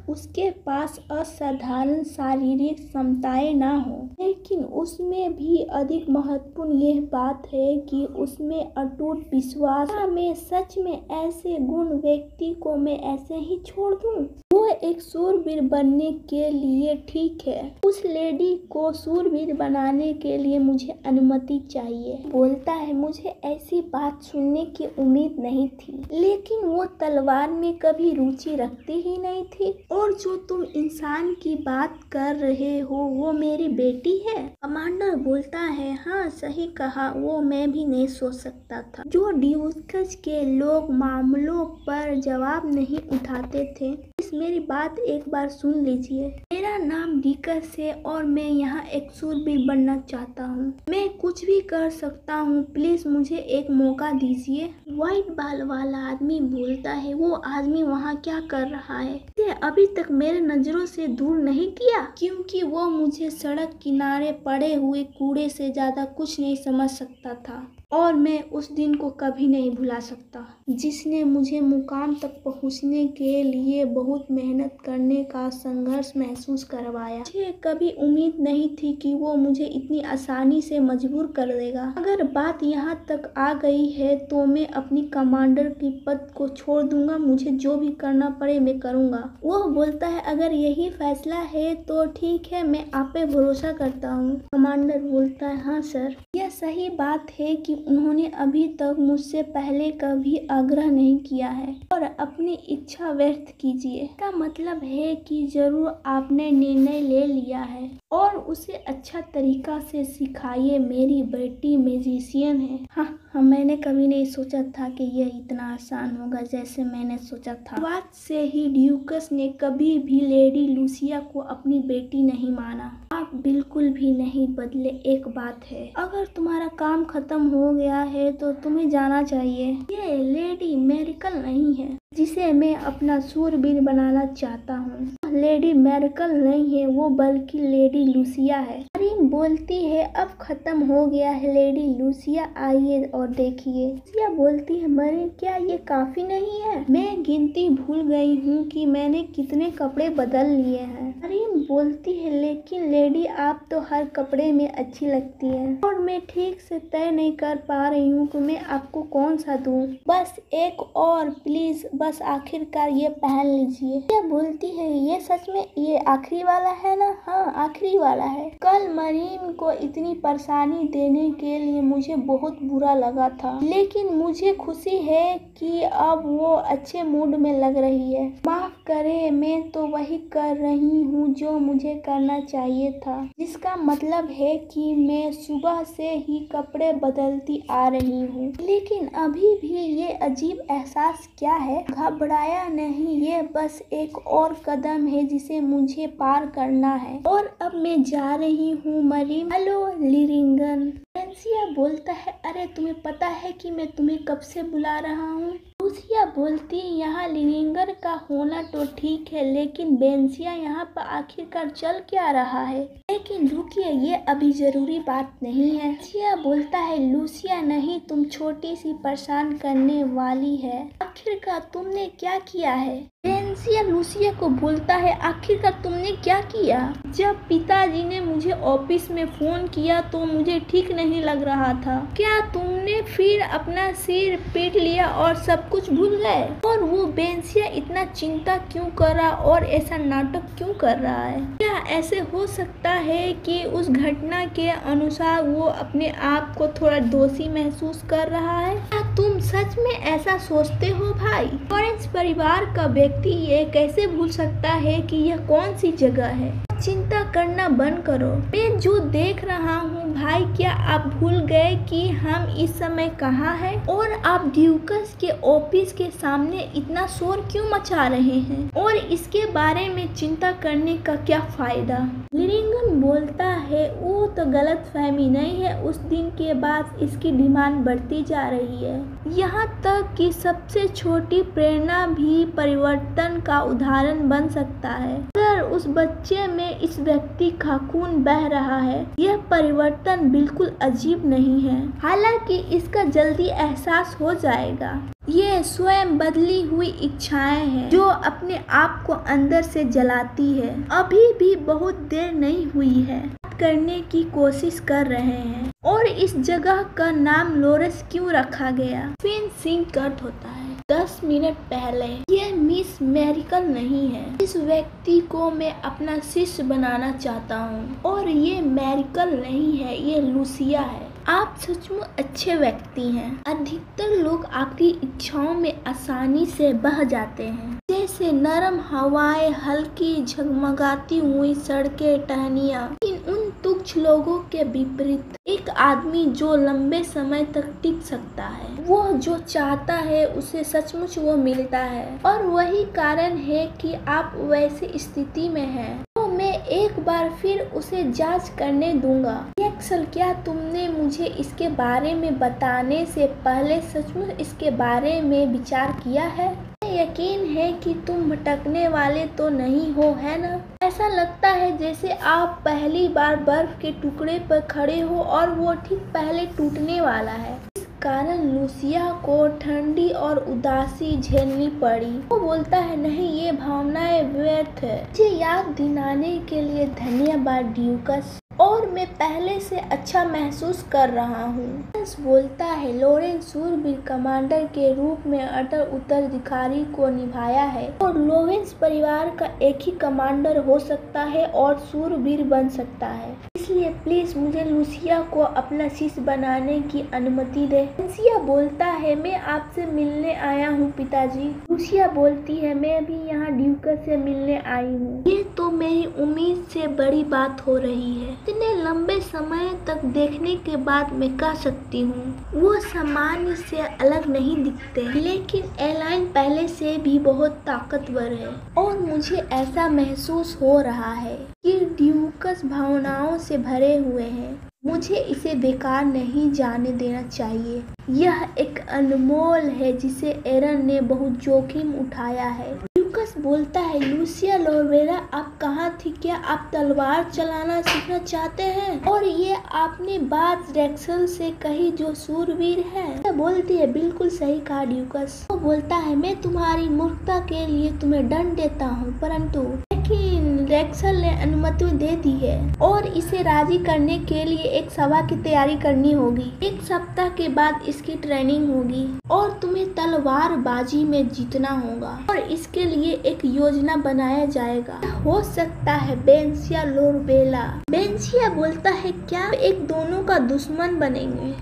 उसके पास असाधारण शारीरिक क्षमताएं ना हो, लेकिन उसमें भी अधिक महत्वपूर्ण यह बात है कि उसमें अटूट विश्वास। क्या मैं सच में ऐसे गुण व्यक्ति को मैं ऐसे ही छोड़ दूं? वो एक शूरवीर बनने के लिए ठीक है। उस लेडी को शूरवीर बनाने के लिए मुझे अनुमति चाहिए। बोलता है, मुझे ऐसी बात सुनने की उम्मीद नहीं थी, लेकिन वो तलवार में कभी रुचि रखती ही नहीं थी। और जो तुम इंसान की बात कर रहे हो वो मेरी बेटी है। कमांडर बोलता है, हाँ सही कहा, वो मैं भी नहीं सोच सकता था। जो ड्यूकस के लोग मामलों पर जवाब नहीं उठाते थे। मेरी बात एक बार सुन लीजिए। मेरा नाम डिकस है और मैं यहाँ एक शूरवीर बनना चाहता हूँ। मैं कुछ भी कर सकता हूँ, प्लीज मुझे एक मौका दीजिए। व्हाइट बाल वाला आदमी बोलता है, वो आदमी वहाँ क्या कर रहा है? अभी तक मेरे नजरों से दूर नहीं किया, क्योंकि वो मुझे सड़क किनारे पड़े हुए कूड़े से ज्यादा कुछ नहीं समझ सकता था। और मैं उस दिन को कभी नहीं भुला सकता, जिसने मुझे मुकाम तक पहुंचने के लिए बहुत मेहनत करने का संघर्ष महसूस करवाया। मुझे कभी उम्मीद नहीं थी कि वो मुझे इतनी आसानी से मजबूर कर देगा। अगर बात यहाँ तक आ गई है तो मैं अपनी कमांडर की पद को छोड़ दूंगा। मुझे जो भी करना पड़े मैं करूँगा। वो बोलता है, अगर यही फैसला है तो ठीक है, मैं आप पे भरोसा करता हूँ। कमांडर बोलता है, हाँ सर। यह सही बात है कि उन्होंने अभी तक मुझसे पहले कभी आग्रह नहीं किया है। और अपनी इच्छा व्यक्त कीजिए। इसका मतलब है कि जरूर आपने निर्णय ले लिया है और उसे अच्छा तरीका से सिखाइए। मेरी बेटी मैजिशियन है। हाँ, मैंने कभी नहीं सोचा था कि यह इतना आसान होगा जैसे मैंने सोचा था। बात से ही ड्यूकस ने कभी भी लेडी लूसिया को अपनी बेटी नहीं माना। आप बिल्कुल भी नहीं बदले। एक बात है, अगर तुम्हारा काम खत्म हो गया है तो तुम्हें जाना चाहिए। ये लेडी मेरिकल नहीं है जिसे मैं अपना शूरवीर बनाना चाहता हूँ। लेडी मेरिकल नहीं है वो, बल्कि लेडी लूसिया है। मरीन बोलती है, अब खत्म हो गया है लेडी लूसिया, आइए और देखिए। लूसिया बोलती है, मरीन क्या ये काफी नहीं है? मैं गिनती भूल गई हूँ कि मैंने कितने कपड़े बदल लिए हैं। मरीन बोलती है, लेकिन लेडी आप तो हर कपड़े में अच्छी लगती है और मैं ठीक से तय नहीं कर पा रही हूँ कि मैं आपको कौन सा दूँ। बस एक और प्लीज, बस आखिरकार ये पहन लीजिए। क्या बोलती है, ये सच में ये आखिरी वाला है ना? हाँ, आखिरी वाला है। कल मरीन को इतनी परेशानी देने के लिए मुझे बहुत बुरा लगा था, लेकिन मुझे खुशी है कि अब वो अच्छे मूड में लग रही है। माफ करे, मैं तो वही कर रही हूँ जो मुझे करना चाहिए था, जिसका मतलब है कि मैं सुबह से ही कपड़े बदलती आ रही हूँ। लेकिन अभी भी ये अजीब एहसास क्या है? घबराया नहीं, ये बस एक और कदम है जिसे मुझे पार करना है और अब मैं जा रही हूँ मरीन। हेलो लिरिंगन। बेंसिया बोलता है, अरे तुम्हें पता है कि मैं तुम्हें कब से बुला रहा हूँ? लूसिया बोलती है, यहाँ लिरिंगर का होना तो ठीक है, लेकिन बेंसिया यहाँ पर आखिरकार चल क्या रहा है? लेकिन रुकिए, ये अभी जरूरी बात नहीं है। बेंसिया बोलता है, लूसिया नहीं, तुम छोटी सी परेशान करने वाली है। आखिरकार तुमने क्या किया है? बेंसिया लूसिया को बोलता है, आखिरकार तुमने क्या किया? जब पिताजी ने मुझे ऑफिस में फोन किया तो मुझे ठीक नहीं लग रहा था। क्या तुमने फिर अपना सिर पीट लिया और सब कुछ भूल गए? और वो बेंसिया इतना चिंता क्यों कर रहा और ऐसा नाटक क्यों कर रहा है? क्या ऐसे हो सकता है कि उस घटना के अनुसार वो अपने आप को थोड़ा दोषी महसूस कर रहा है? क्या तुम सच में ऐसा सोचते हो भाई? लॉरेंस परिवार का व्यक्ति ये कैसे भूल सकता है कि यह कौन सी जगह है? चिंता करना बंद करो, मैं जो देख रहा हूँ भाई। क्या आप भूल गए कि हम इस समय कहाँ हैं? और आप ड्यूकस के ऑफिस के सामने इतना शोर क्यों मचा रहे हैं? और इसके बारे में चिंता करने का क्या फायदा? लिरिंगन बोलता है, वो तो गलत फहमी नहीं है। उस दिन के बाद इसकी डिमांड बढ़ती जा रही है, यहाँ तक कि सबसे छोटी प्रेरणा भी परिवर्तन का उदाहरण बन सकता है। अगर उस बच्चे में इस व्यक्ति का खून बह रहा है। यह परिवर्तन बिल्कुल अजीब नहीं है, हालांकि इसका जल्दी एहसास हो जाएगा। ये स्वयं बदली हुई इच्छाएं हैं जो अपने आप को अंदर से जलाती है। अभी भी बहुत देर नहीं हुई है, करने की कोशिश कर रहे हैं। और इस जगह का नाम लोरेस क्यों रखा गया? फिन सिंह कर्ट होता है 10 मिनट पहले। यह मिस मेरिकल नहीं है। इस व्यक्ति को मैं अपना शिष्य बनाना चाहता हूँ। और ये मेरिकल नहीं है, ये लूसिया है। आप सचमुच अच्छे व्यक्ति हैं। अधिकतर लोग आपकी इच्छाओं में आसानी से बह जाते हैं, जैसे नरम हवाएं, हल्की झगमगाती हुई सड़कें, टहनियाँ। उन तुच्छ लोगों के विपरीत एक आदमी जो लंबे समय तक टिक सकता है, वो जो चाहता है उसे सचमुच वो मिलता है। और वही कारण है कि आप वैसी स्थिति में हैं। तो मैं एक बार फिर उसे जांच करने दूंगा। एक्सेल, क्या तुमने मुझे इसके बारे में बताने से पहले सचमुच इसके बारे में विचार किया है? यकीन है कि तुम भटकने वाले तो नहीं हो, है ना? ऐसा लगता है जैसे आप पहली बार बर्फ के टुकड़े पर खड़े हो और वो ठीक पहले टूटने वाला है। इस कारण लूसिया को ठंडी और उदासी झेलनी पड़ी। वो बोलता है, नहीं, ये भावनाएं व्यर्थ है। मुझे याद दिलाने के लिए धन्यवाद ड्यूकस, और मैं पहले से अच्छा महसूस कर रहा हूँ। बोलता है, लोरेंस शूरवीर कमांडर के रूप में अटल उत्तराधिकारी को निभाया है, और लोरेंस परिवार का एक ही कमांडर हो सकता है और शूरवीर बन सकता है। इसलिए प्लीज मुझे लूसिया को अपना शिष्य बनाने की अनुमति दे। लूसिया बोलता है, मैं आपसे मिलने आया हूँ पिताजी। लूसिया बोलती है, मैं भी यहाँ ड्यूकस से मिलने आई हूँ। ये तो मेरी उम्मीद से बड़ी बात हो रही है। इतने लंबे समय तक देखने के बाद मैं कह सकती हूँ वो सामान्य से अलग नहीं दिखते, लेकिन एलाइन पहले से भी बहुत ताकतवर है। और मुझे ऐसा महसूस हो रहा है कि ड्यूकस भावनाओं से भरे हुए हैं। मुझे इसे बेकार नहीं जाने देना चाहिए। यह एक अनमोल है जिसे एरन ने बहुत जोखिम उठाया है। ड्यूकस बोलता है, लूसिया लोवेरा, आप कहाँ थी? क्या आप तलवार चलाना सीखना चाहते हैं? और ये आपने बात रेक्सल से कही जो शूरवीर है? बोलती है, बिल्कुल सही कहा ड्यूकस। वो बोलता है, मैं तुम्हारी मूर्खता के लिए तुम्हें दंड देता हूँ, परंतु लेकिन रेक्सल ने अनुमति दे दी है और इसे राजी करने के लिए एक सभा की तैयारी करनी होगी। 1 सप्ताह के बाद इसकी ट्रेनिंग होगी और तुम्हें तलवारबाजी में जीतना होगा, और इसके लिए एक योजना बनाया जाएगा। हो सकता है बेंसिया लोरबेला। बेंसिया बोलता है, क्या एक दोनों का दुश्मन बनेंगे?